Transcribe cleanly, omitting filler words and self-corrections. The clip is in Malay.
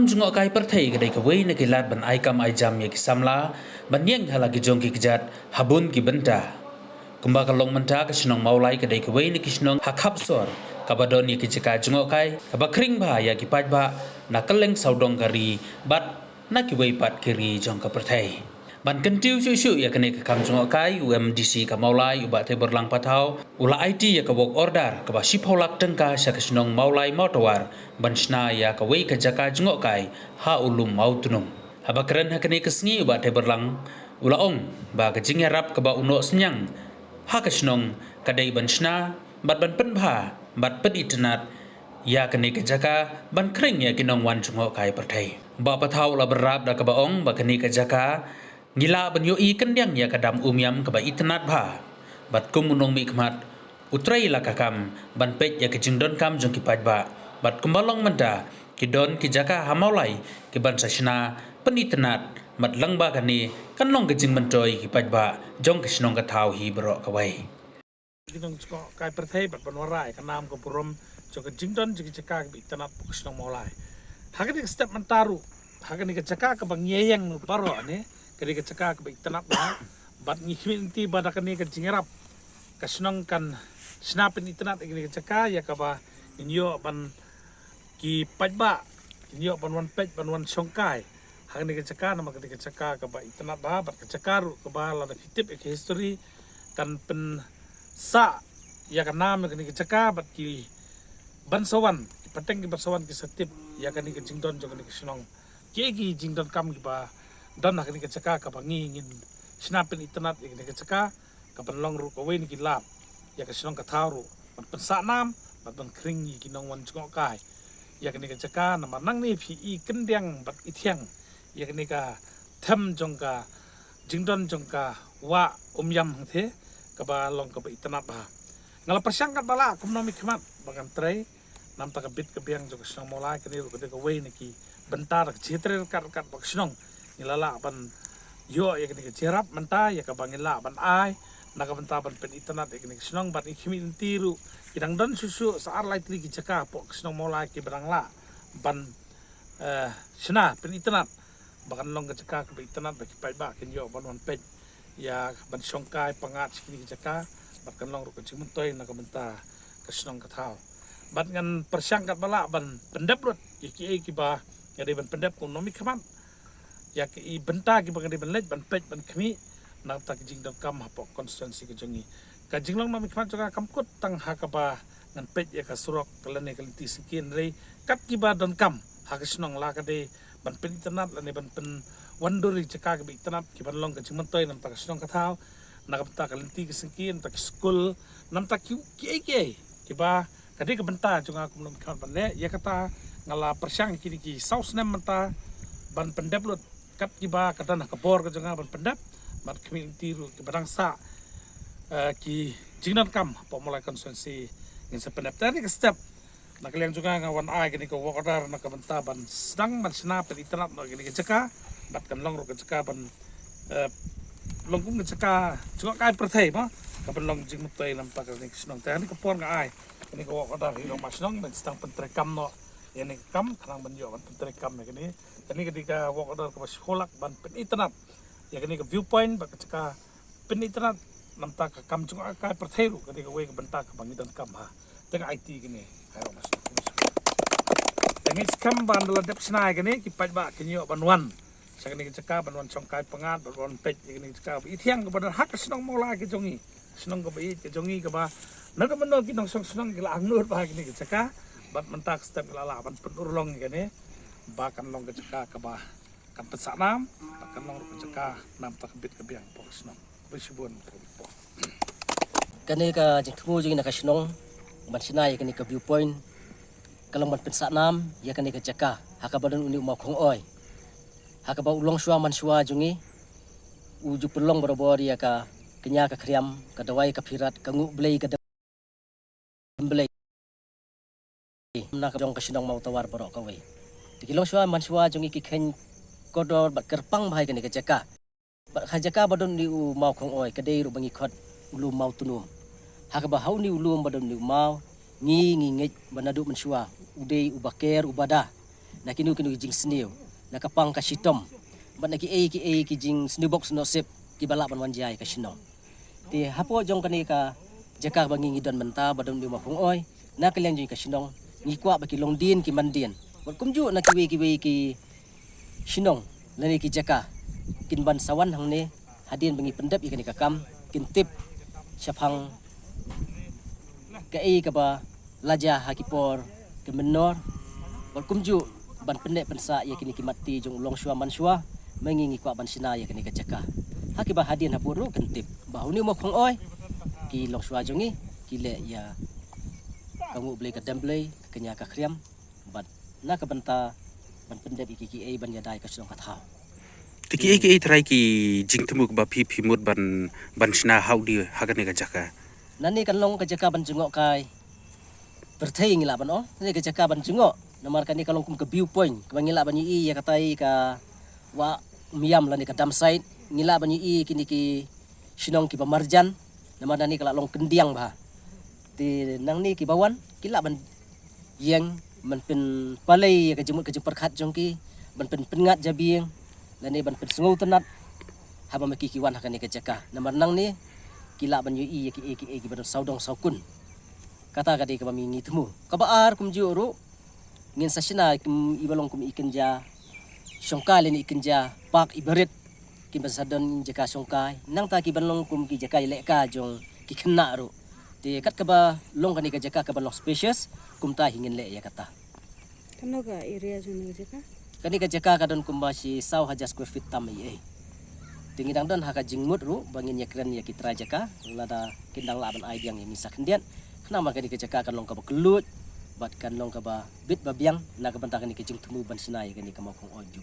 jungok kai perthei kedai kawai na kilat ban ai kam ai jam ya kisamla ban yang hala ki jong ki kijat habun ki benta kumba kalong menta ka sinong maulai kedai kawai na kisnong hakhap sor kabadon ya ki jika jungok kai kabakring ba ya ki paj ba na kaleng saudong kari bat na ki wai pat kiri jong ka perthei ban kentiu syu ya kene ka kam jungok kai UMDC ka maulai uba te berlang patau ula IT ya ka wok order ka ba shipholak tengka sya ka sinong maulai motowar ban sna ya ka wei ka jaka jungok kai ha ulum mautunum haba keren ha kene ka sngi uba te berlang ula ong ba ka jingarap ka ba uno senyang ha ka sinong kadai ban sna bat ban penbha bat ped itnat ya kene ka jaka ban kring ya kinong wan jungok kai perthei ba patau la berap da ka ba ong ba kene ka jaka ngila ban yo I kendiang ya kadam umyam ka ba itnat bha bat kumunong mi kmat utrai la kakam ban pet ya ke jingdon kam jong ki paj ba bat kumbalong menda ki don ki jaka hamaulai ki ban sashna penitnat mat lang ba kani kanlong ke jing mentoi ki paj ba jong ki snong ka thau hi bro ka wai Kita cakap kai perthei bat banwarai kanam ko purom jong ke jingdon jong ki jaka ki itnat ko snong maulai hagani step mentaru hagani ke jaka ka bang yeyang no paro ne kadi ka cakap ke itnap ba bat ngikminti bada kani ka jingerap ka senang kan snapin itnap kini ka cakap ya ka ba inyo ban ki pajba inyo ban wan pej ban wan songkai hang ni ka cakap nama kadi ka cakap ka ba itnap ba bat ka cakap ka ba la fitip ke history kan pen sa ya ka nam kini ka cakap bat ki ban sawan ki pateng ki ban sawan ki setip ya kani ka jingdon jo kani ka senang ki jingdon kam ki ba dan nak ni kecaka ka pangingin snapin itnat ni kecaka ka panlong ru ko wen ki lap ya ka sinong ka tharu man pensa nam bat ban kring ni kinong wan jong kai ya ka ni kecaka na manang ni phi I kendiang bat ithiang ya ka ni ka tham jong ka jingdon jong ka wa umyam the ka ba long ka ba itnat ba ngala persangkat bala kumnomi khmat bagan trai nam ta ka bit ka biang jong sinong molai ka ni ru ka de ka wen ki bentar ka chitre kat bak sinong nilala ban yo ya kini cerap menta ya ka bangila ban ai naka benta ban pen itnat ya kini senong ban ikhimin tiru kidang don susu saar lai tri ki caka po senong molai ki barang la ban sena pen itnat bakan long ka caka ka itnat ba ki pai ba kin yo ban wan pej ya ban songkai pangat kini ki caka bakan long ru ka cimuntoi naka benta ka senong ka thau ban ngan persangkat bala ban pendep lut ki ba ya de ban pendep ko nomi khaman ya ke I benta ki bagadi ban lej ban pej ban khmi nang tak jing dam kam hapo constituency ke jongi ka jinglong nomi khman joka kamkut tang hakaba ngan pej ya ka surok kalane kaliti sikin rei kat ki ba don kam hakisnong la ka de ban pen itnat lane ban pen wanduri jaka ke itnat ki ban long ka jingmentoi nam tak snong ka thau nak benta kaliti ke sikin tak school nam tak ki ba kadi ke benta jonga kum nomi khman ban le ya kata ngala persang ki ki saus nem menta ban pendep lut kat kiba kata nak kabor ke jangan ban pendap mat community ru ki barang sa ki jingnan kam po mulai konsensi ngin sa pendap tadi ke step nak liang juga ngawan ai gini ko wakadar nak benta ban sedang ban sena pelitnat no gini ke jaka bat kan long ru ke jaka ban long kum ke jaka juga kai perthei ma ka ban long jing mutai lam tak ni senong tadi ke pon ga ai gini ko wakadar hilo masnong dan sedang pentrekam no yani kam kanang ban yo ban pentrekam gini kini ketika walk order ke sekolah ban pen itnat ya kini ke viewpoint bak caka pen itnat nam ta ka kam chung kai perthei ru ketika we ke benta ka bangidan kam ha tengah IT kini hayo mas tengah skam ban la dep snai kini ki paj ba kini yo ban wan sa kini caka ban wan chong kai pangat ban wan pej kini caka I thiang ke ban hak senong mola ke jongi senong ke bai ke jongi ke ba nak meno ki nong senong ke la angnur ba kini caka bat mentak step la ban penurlong kini bakan long kecaka ke bah kan pesak nam bakan long kecaka nam tak bit ke biang pos nam bersibun po kani ka jingthu jing na ka sinong ban sinai kani ka viewpoint kalang ban pesak nam ya kani ka caka hakabadan uni ma khong oi hakaba ulong shwa man shwa jungi uju pelong borobor ya ka kenya ka kriam ka dawai ka phirat ka ngu blei ka blei na ka jong ka sinong mau tawar borok ka wei tikilong shwa man shwa jungi ki khen kodor bat kerpang bhai kani ka jaka bat khajaka badon ni u mau khong oi ka dei ru bangi khot ulu mau tunum hakaba hau ni ulu badon ni mau ngi ngej banadu man shwa udei ubaker ubada na kinu jing sniu na kapang ka shitom bat na ki jing sniu box no sip ki balak ban wanjai ka shinong ti hapo jong kani ka jaka bangi ngidon menta badam di mapung oi na kalian jing ka shinong ngikwa ba ki longdin ki mandien bat kumju na ki shinong lani ki jaka kin ban sawan hang ne hadin bangi pendap ikani ka kam kin tip syapang ka ka ba laja hakipor ke menor bat kumju ban pendek pensa ya kini kimati jong long shua man shua mengingi kwa ban sina ya kini ka jaka hakiba hadin hapuru kentip bahu ni mo khong oi ki long shua jongi ki le ya kamu beli ka demblei kenya ka kriam bat na ka banta ban pendep iki ban ya dai ka song ka thau Tiki try ki jing temu ba pi mut ban sina how di hagane ka jaka. Nani kan long ka jaka ban jungok kai berthai ngila ban o ni ka jaka ban jungok namar kan ni kalong kum ke viewpoint ka ngila ban yi ya katai ka wa miam la ni ka dam side ngila ban yi kini ki sinong ki pamarjan namar nani kala long kendiang ba ti nang ni ki bawan kila ban yeng man pen palai ka jemut ka jempar khat jong ki ban pen pengat jabieng lani ban pen sengau tenat haba maki kiwan hakani ka jaka namar nang ni kila ban yi ki ban saudong saukun kata kadi ka mingi temu kabaar kum juru ngin sasina kum ibalong kum ikenja songkal ni ikenja pak ibarit kim basadon jaka songkai nang ta ki banlong kum ki jaka leka jong ki kena ru ti kat ka ba long kani ka jaka ka banlong species kum ta hingin le ya kata Kano ka area jung jaka? kani ka jaka kadon kum ba si saw haja square feet tam ye tingidang don haka jingmut ru bangin ya kren ya kitra jaka lada kindang laban aidiang yang misak kendian kenapa kani ka jaka kan long ka ba kelut bat kan long ka ba bit babiang na ka banta kani ka jing temu ban sinai kani ka mo kong oju